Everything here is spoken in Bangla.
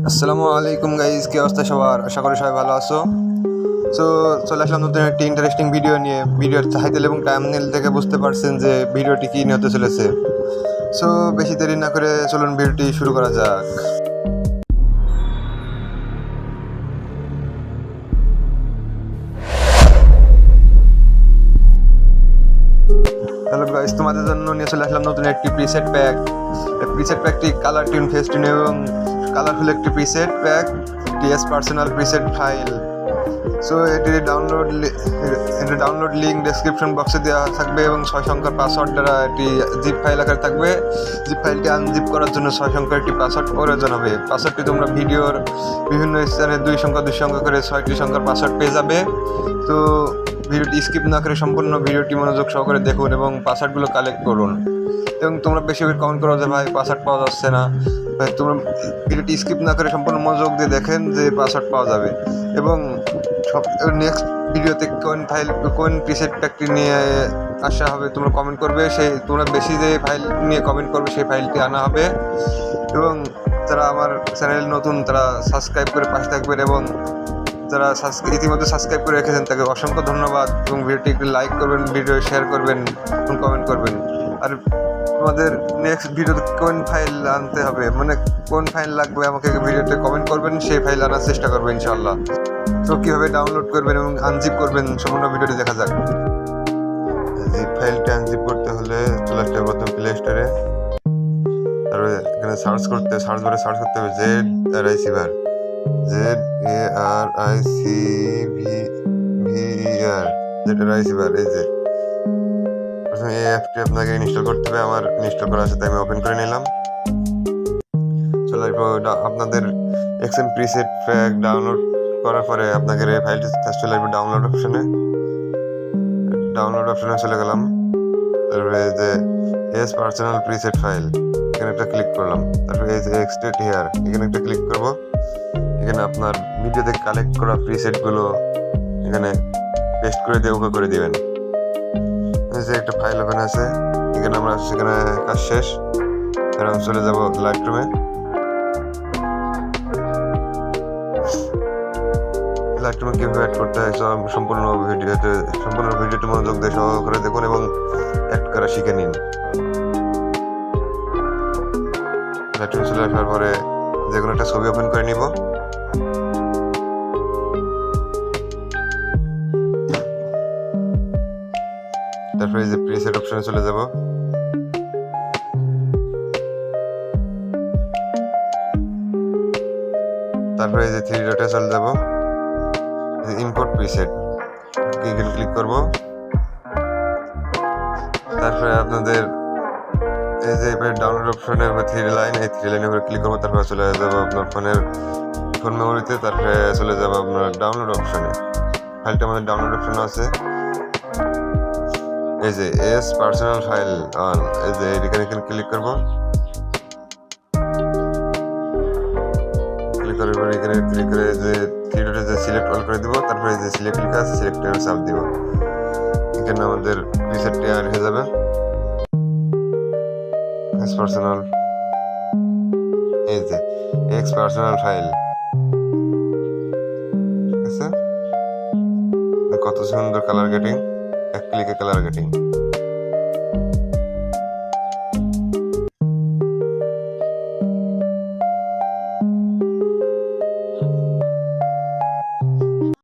আসসালামু আলাইকুম গাইজ, কি অবস্থা সবার? আশা করি সবাই ভালো আছো। সো চলে আসলাম নতুন একটি ইন্টারেস্টিং ভিডিও নিয়ে। ভিডিওর টাইটেল এবং থাম্বনেল দেখে বুঝতে পারছেন যে ভিডিওটি কী নিয়ে হতে চলেছে। সো বেশি দেরি না করে চলুন ভিডিওটি শুরু করা যাক। হ্যালো গাইজ, তোমাদের জন্য নিয়ে চলে আসলাম নতুন একটি প্রিসেট প্যাক। প্রিসেট প্যাকটি কালার টিউন, ফেস টিউন এবং কালারফুল একটি preset pack, TS personal preset file. So এটির ডাউনলোড লিঙ্ক ডেসক্রিপশন বক্সে দেওয়া থাকবে এবং 6 সংখ্যার পাসওয়ার্ড দ্বারা এটি জিপ ফাইল আকারে থাকবে। জিপ ফাইলটি আনজিপ করার জন্য 6 সংখ্যার একটি পাসওয়ার্ড প্রয়োজন হবে। পাসওয়ার্ডটি তোমরা ভিডিওর বিভিন্ন স্থানে 2 সংখ্যা করে 6টি সংখ্যার পাসওয়ার্ড পেয়ে যাবে। তো ভিডিওটি স্কিপ না করে সম্পূর্ণ ভিডিওটি মনোযোগ সহকারে দেখুন এবং পাসওয়ার্ডগুলো কালেক্ট করুন। এবং তোমরা বেশি কমেন্ট করো যে ভাই পাসওয়ার্ড পাওয়া যাচ্ছে না। ভাই তোমরা ভিডিওটি স্কিপ না করে সম্পূর্ণ মনোযোগ দিয়ে দেখেন যে পাসওয়ার্ড পাওয়া যাবে। এবং সব নেক্সট ভিডিওতে কোন প্রিসেট প্যাকটি নিয়ে আসা হবে তোমরা কমেন্ট করবে, তোমরা বেশি যে ফাইল নিয়ে কমেন্ট করবে সেই ফাইলটি আনা হবে। এবং যারা আমার চ্যানেল নতুন তারা সাবস্ক্রাইব করে পাশে থাকবেন এবং যারা ইতিমধ্যে সাবস্ক্রাইব করে রেখেছেন তাকে অসংখ্য ধন্যবাদ। এবং ভিডিওটি একটু লাইক করবেন, ভিডিও শেয়ার করবেন এবং কমেন্ট করবেন। আর তোমাদের নেক্সট ভিডিওতে কোন ফাইল আনতে হবে, মানে কোন ফাইল লাগবে আমাকে ভিডিওতে কমেন্ট করবেন, সেই ফাইল আনার চেষ্টা করবো ইনশাআল্লাহ। তো কীভাবে ডাউনলোড করবেন এবং আনজিপ করবেন সম্পূর্ণ ভিডিওটি দেখা যাক। জিপ ফাইলটি আনজিপ করতে হলে চলে আসতে হবে প্রথম প্লে স্টোরে। তারপরে এখানে সার্চ বারে সার্চ করতে হবে ZRICVR, ZRICVR। এই যে প্রথমে এই অ্যাপটি আপনাকে ইনস্টল করতে হবে। আমার ইনস্টল করা আছে তাই আমি ওপেন করে নিলাম। চলো আপনাদের এক্সএম প্রিসেট প্যাক ডাউনলোড করার পরে আপনাদের এই ফাইলটি চলে আসবে ডাউনলোড অপশনে চলে গেলাম। তারপরে এই যে এস পার্সোনাল প্রিসেট ফাইল, এখানে একটা ক্লিক করলাম। তারপরে এই যে এক্সট্রাক্ট হিয়ার, এখানে একটা ক্লিক করব। এখানে আপনার ভিডিওতে কালেক্ট করা প্রিসেটগুলো এখানে পেস্ট করে দিয়ে ওকে করে দিবেন। এই যে একটা ফাইল ওখানে আছে, এখানে আমরা সেখানে কাজ শেষ। এরকম চলে যাব লাইটরুমে। লাইটরুমে কীভাবে অ্যাড করতে হয় সম্পূর্ণ ভিডিওটি মনোযোগ দিয়ে সহকারে দেখুন এবং অ্যাড করা শিখে নিন। লাইটরুমে চলে আসার পরে যে কোনো একটা ছবি ওপেন করে নিব। তারপরে এই যে প্রিসেট অপশনে চলে যাব। তারপরে এই যে 3 ডটে চলে যাব, ইম্পোর্ট প্রিসেট এখানে ক্লিক করব। তারপরে আপনাদের এই যে ডাউনলোড অপশনে 3 লাইন, এই 3 লাইনের উপরে ক্লিক করবো। তারপরে চলে যাব আপনার ফোন মেমোরিতে। তারপরে চলে যাব আপনার ডাউনলোড অপশনে। ফাইলটা আমাদের ডাউনলোড অপশনে আছে। এই যে এস পার্সোনাল ফাইল অন, এই যে এখানে ক্লিক করব। এখানে ক্লিক করে যে 3 ডটে যে সিলেক্ট অল করে দিব। তারপরে যে সিলেক্ট লেখা আছে সিলেক্টের চাপ দিব। এখানে আমাদের প্রিসেটটি অ্যাড হয়ে যাবে। এক্স পার্সোনাল, এই যে এক্স পার্সোনাল ফাইল, ঠিক আছে? কত সুন্দর কালার গেটিং, এক ক্লিকে কালার গেটিং।